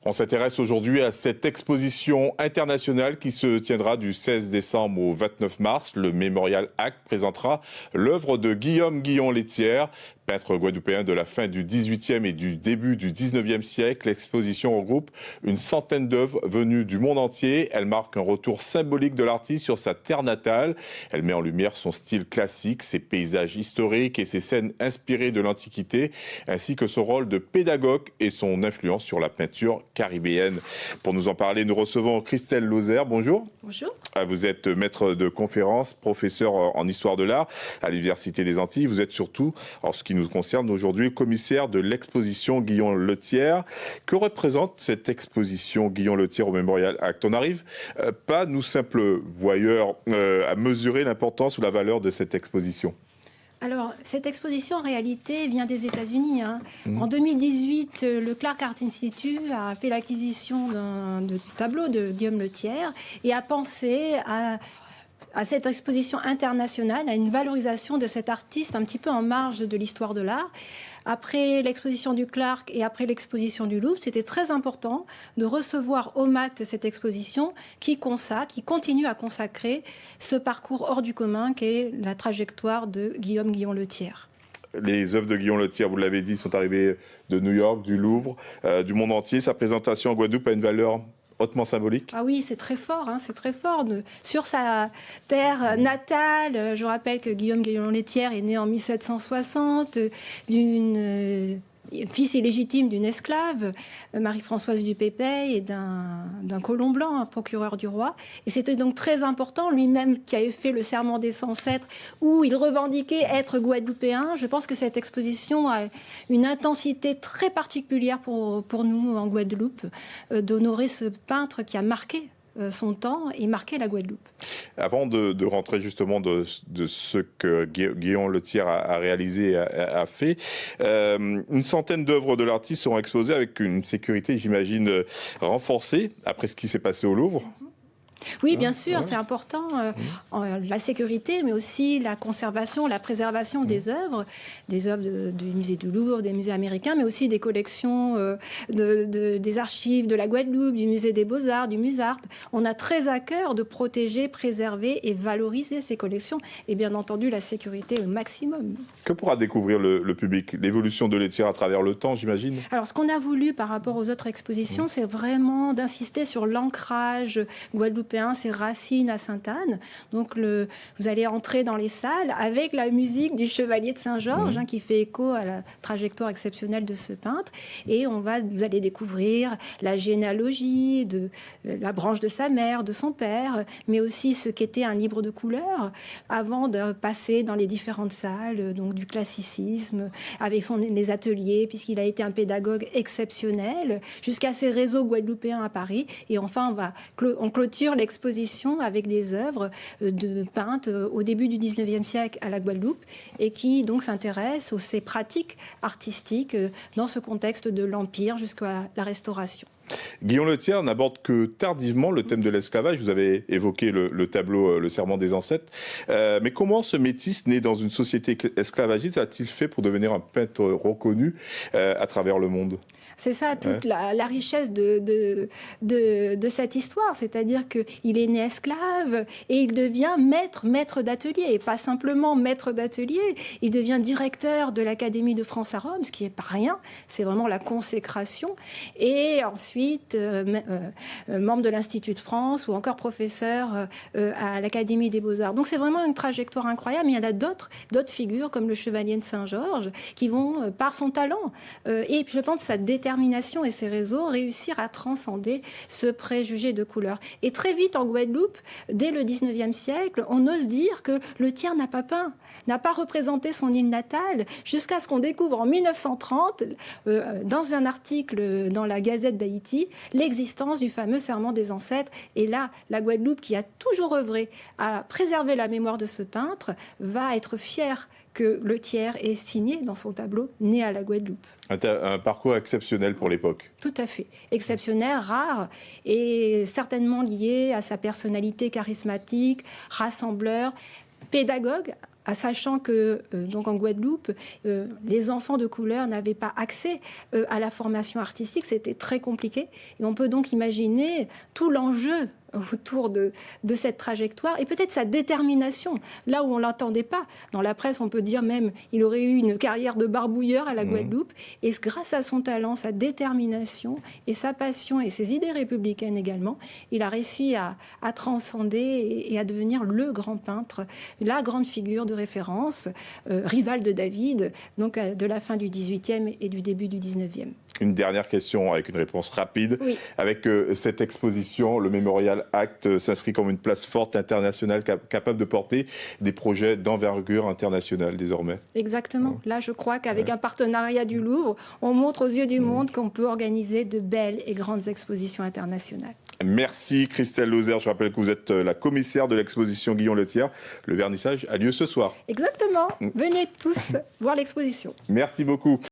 On s'intéresse aujourd'hui à cette exposition internationale qui se tiendra du 16 décembre au 29 mars. Le Memorial Act présentera l'œuvre de Guillaume Guillon-Lethière, peintre guadeloupéen de la fin du XVIIIe et du début du XIXe siècle. L'exposition regroupe une centaine d'œuvres venues du monde entier. Elle marque un retour symbolique de l'artiste sur sa terre natale. Elle met en lumière son style classique, ses paysages historiques et ses scènes inspirées de l'Antiquité, ainsi que son rôle de pédagogue et son influence sur la peinture caribéenne. Pour nous en parler, nous recevons Christelle Lozère. Bonjour. Bonjour. Vous êtes maître de conférences, professeur en histoire de l'art à l'Université des Antilles. Vous êtes surtout, en ce qui nous concerne aujourd'hui, commissaire de l'exposition Guillon-Lethière. Que représente cette exposition Guillon-Lethière au Memorial Act? On n'arrive pas, nous simples voyeurs, à mesurer l'importance ou la valeur de cette exposition. Alors, cette exposition, en réalité, vient des États-Unis. En 2018, le Clark Art Institute a fait l'acquisition de tableaux de Guillaume Lethière et a pensé à cette exposition internationale, à une valorisation de cet artiste un petit peu en marge de l'histoire de l'art. Après l'exposition du Clark et après l'exposition du Louvre, c'était très important de recevoir au MACT cette exposition qui continue à consacrer ce parcours hors du commun qu'est la trajectoire de Guillaume Guillon-Lethière. Les œuvres de Guillon-Lethière, vous l'avez dit, sont arrivées de New York, du Louvre, du monde entier. Sa présentation en Guadeloupe a une valeur hautement symbolique. Ah oui, c'est très fort, c'est très fort. Sur sa terre natale, je rappelle que Guillaume Guillon-Lethière est né en 1760 fils illégitime d'une esclave, Marie-Françoise du Pépey, et d'un colon blanc, un procureur du roi. Et c'était donc très important, lui-même qui avait fait le serment des ancêtres, où il revendiquait être guadeloupéen. Je pense que cette exposition a une intensité très particulière pour nous en Guadeloupe, d'honorer ce peintre qui a marqué son temps et marqué la Guadeloupe. Avant de rentrer justement de ce que Guillon-Lethière a réalisé, a fait, une centaine d'œuvres de l'artiste seront exposées avec une sécurité, j'imagine, renforcée après ce qui s'est passé au Louvre. Oui, bien sûr, c'est important, la sécurité, mais aussi la conservation, la préservation des œuvres du musée du Louvre, des musées américains, mais aussi des collections des archives de la Guadeloupe, du musée des Beaux-Arts, du Musart. On a très à cœur de protéger, préserver et valoriser ces collections, et bien entendu la sécurité au maximum. Que pourra découvrir le public? L'évolution de Lethière à travers le temps, j'imagine? Alors, ce qu'on a voulu par rapport aux autres expositions, c'est vraiment d'insister sur l'ancrage guadeloupéen, ses racines à Sainte-Anne. Donc, vous allez entrer dans les salles avec la musique du Chevalier de Saint-Georges, qui fait écho à la trajectoire exceptionnelle de ce peintre. Et vous allez découvrir la généalogie de la branche de sa mère, de son père, mais aussi ce qu'était un livre de couleurs avant de passer dans les différentes salles, donc du classicisme, avec les ateliers, puisqu'il a été un pédagogue exceptionnel, jusqu'à ses réseaux guadeloupéens à Paris. Et enfin, on clôture l'exposition avec des œuvres de peintes au début du 19e siècle à la Guadeloupe et qui donc s'intéressent aux ces pratiques artistiques dans ce contexte de l'Empire jusqu'à la Restauration. Guillon-Lethière n'aborde que tardivement le thème de l'esclavage. Vous avez évoqué le tableau Le Serment des ancêtres. Mais comment ce métis, né dans une société esclavagiste, a-t-il fait pour devenir un peintre reconnu à travers le monde? C'est ça, toute la richesse de cette histoire. C'est-à-dire qu'il est né esclave et il devient maître d'atelier. Et pas simplement maître d'atelier, il devient directeur de l'Académie de France à Rome, ce qui n'est pas rien. C'est vraiment la consécration. Et ensuite, membre de l'Institut de France ou encore professeur à l'Académie des Beaux-Arts. Donc c'est vraiment une trajectoire incroyable. Mais il y en a d'autres figures, comme le Chevalier de Saint-Georges, qui vont, par son talent, et je pense sa détermination et ses réseaux, réussir à transcender ce préjugé de couleur. Et très vite en Guadeloupe, dès le 19e siècle, on ose dire que Lethière n'a pas peint, n'a pas représenté son île natale, jusqu'à ce qu'on découvre en 1930, dans un article dans la Gazette d'Haïti, l'existence du fameux serment des ancêtres. Et là, la Guadeloupe, qui a toujours œuvré à préserver la mémoire de ce peintre, va être fière que Lethière ait signé dans son tableau « Né à la Guadeloupe ». Un parcours exceptionnel pour l'époque. Tout à fait. Exceptionnel, rare, et certainement lié à sa personnalité charismatique, rassembleur, pédagogue, sachant que donc en Guadeloupe, les enfants de couleur n'avaient pas accès à la formation artistique, c'était très compliqué. Et on peut donc imaginer tout l'enjeu autour de cette trajectoire et peut-être sa détermination, là où on ne l'entendait pas. Dans la presse, on peut dire même il aurait eu une carrière de barbouilleur à la Guadeloupe, et grâce à son talent, sa détermination et sa passion et ses idées républicaines également, il a réussi à transcender et à devenir le grand peintre, la grande figure de référence, rival de David, donc de la fin du XVIIIe et du début du XIXe. Une dernière question avec une réponse rapide. Oui. Avec cette exposition, le Memorial Act s'inscrit comme une place forte internationale capable de porter des projets d'envergure internationale désormais. Exactement. Là, je crois qu'avec un partenariat du Louvre, on montre aux yeux du monde qu'on peut organiser de belles et grandes expositions internationales. Merci Christelle Lozère. Je rappelle que vous êtes la commissaire de l'exposition Guillon Lethière. Le vernissage a lieu ce soir. Exactement. Venez tous voir l'exposition. Merci beaucoup.